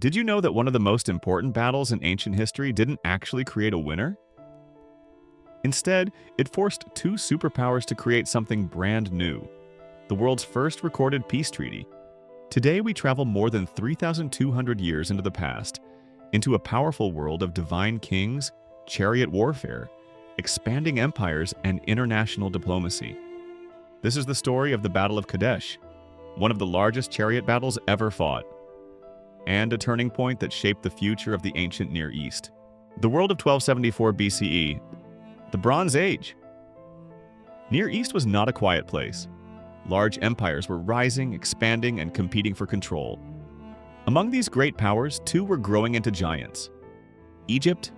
Did you know that one of the most important battles in ancient history didn't actually create a winner? Instead, it forced two superpowers to create something brand new, the world's first recorded peace treaty. Today, we travel more than 3,200 years into the past, into a powerful world of divine kings, chariot warfare, expanding empires, and international diplomacy. This is the story of the Battle of Kadesh, one of the largest chariot battles ever fought, and a turning point that shaped the future of the ancient Near East. The world of 1274 BCE, the Bronze Age. Near East was not a quiet place. Large empires were rising, expanding, and competing for control. Among these great powers, two were growing into giants. Egypt,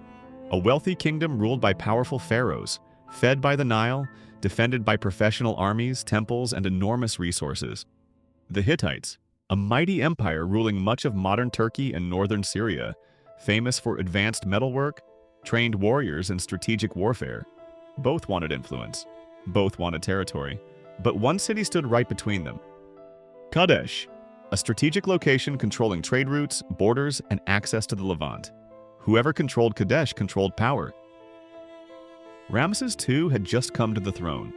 a wealthy kingdom ruled by powerful pharaohs, fed by the Nile, defended by professional armies, temples, and enormous resources. The Hittites, a mighty empire ruling much of modern Turkey and northern Syria, famous for advanced metalwork, trained warriors, and strategic warfare. Both wanted influence. Both wanted territory. But one city stood right between them. Kadesh, a strategic location controlling trade routes, borders, and access to the Levant. Whoever controlled Kadesh controlled power. Ramesses II had just come to the throne.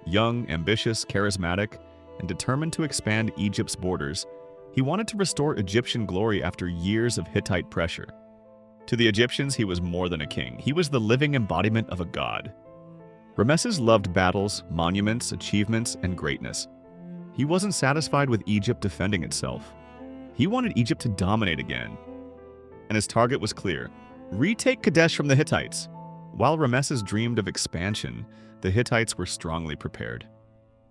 Young, ambitious, charismatic, and determined to expand Egypt's borders, he wanted to restore Egyptian glory after years of Hittite pressure. To the Egyptians, he was more than a king. He was the living embodiment of a god. Ramesses loved battles, monuments, achievements, and greatness. He wasn't satisfied with Egypt defending itself. He wanted Egypt to dominate again. And his target was clear: retake Kadesh from the Hittites. While Ramesses dreamed of expansion, the Hittites were strongly prepared.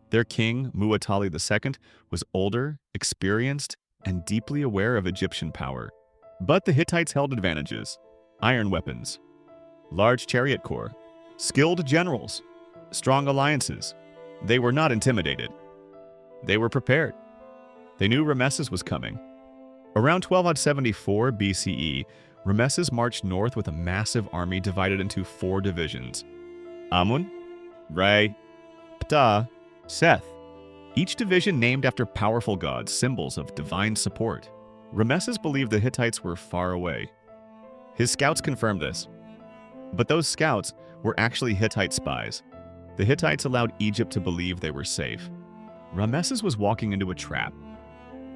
Their king, Muwatalli II, was older, experienced, and deeply aware of Egyptian power. But the Hittites held advantages: iron weapons, large chariot corps, skilled generals, strong alliances. They were not intimidated. They were prepared. They knew Ramesses was coming. Around 1274 BCE, Ramesses marched north with a massive army divided into 4 divisions: Amun, Re, Ptah, Seth. Each division named after powerful gods, symbols of divine support. Ramesses believed the Hittites were far away. His scouts confirmed this. But those scouts were actually Hittite spies. The Hittites allowed Egypt to believe they were safe. Ramesses was walking into a trap.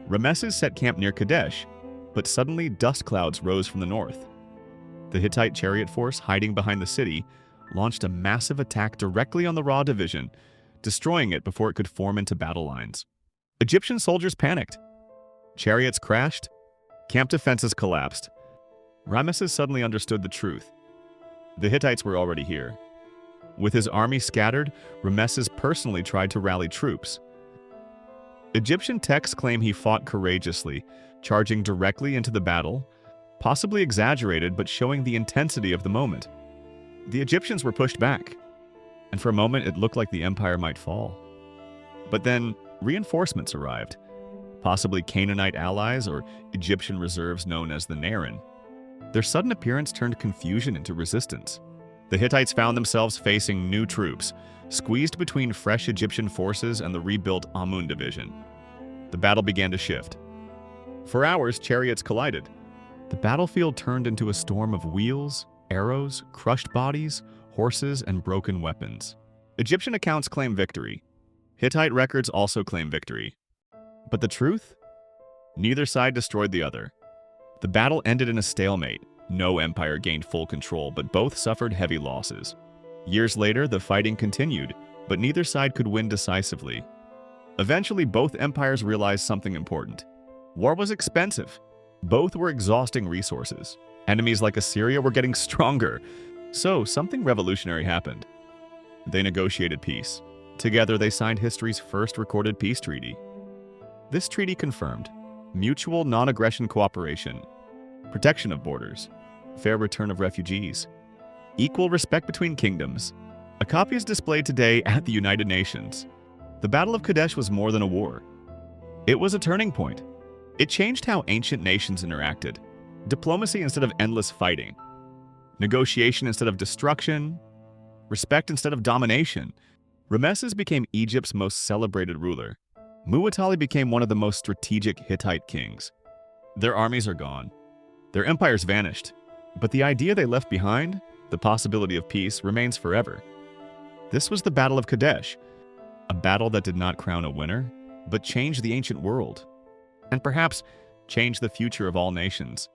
Ramesses set camp near Kadesh, but suddenly dust clouds rose from the north. The Hittite chariot force, hiding behind the city, launched a massive attack directly on the Ra division, destroying it before it could form into battle lines. Egyptian soldiers panicked. Chariots crashed. Camp defenses collapsed. Ramesses suddenly understood the truth. The Hittites were already here. With his army scattered, Ramesses personally tried to rally troops. Egyptian texts claim he fought courageously, charging directly into the battle, possibly exaggerated but showing the intensity of the moment. The Egyptians were pushed back, and for a moment it looked like the empire might fall. But then reinforcements arrived, possibly Canaanite allies or Egyptian reserves known as the Naren. Their sudden appearance turned confusion into resistance. The Hittites found themselves facing new troops, squeezed between fresh Egyptian forces and the rebuilt Amun division. The battle began to shift. For hours, chariots collided. The battlefield turned into a storm of wheels, arrows, crushed bodies, horses, and broken weapons. Egyptian accounts claim victory. Hittite records also claim victory. But the truth? Neither side destroyed the other. The battle ended in a stalemate. No empire gained full control, but both suffered heavy losses. Years later, the fighting continued, but neither side could win decisively. Eventually, both empires realized something important. War was expensive. Both were exhausting resources. Enemies like Assyria were getting stronger. So, something revolutionary happened. They negotiated peace. Together, they signed history's first recorded peace treaty. This treaty confirmed mutual non-aggression cooperation, protection of borders, fair return of refugees, equal respect between kingdoms. A copy is displayed today at the United Nations. The Battle of Kadesh was more than a war. It was a turning point. It changed how ancient nations interacted. Diplomacy instead of endless fighting. Negotiation instead of destruction. Respect instead of domination. Ramesses became Egypt's most celebrated ruler. Muwatalli became one of the most strategic Hittite kings. Their armies are gone. Their empires vanished. But the idea they left behind, the possibility of peace, remains forever. This was the Battle of Kadesh, a battle that did not crown a winner, but changed the ancient world, and perhaps changed the future of all nations.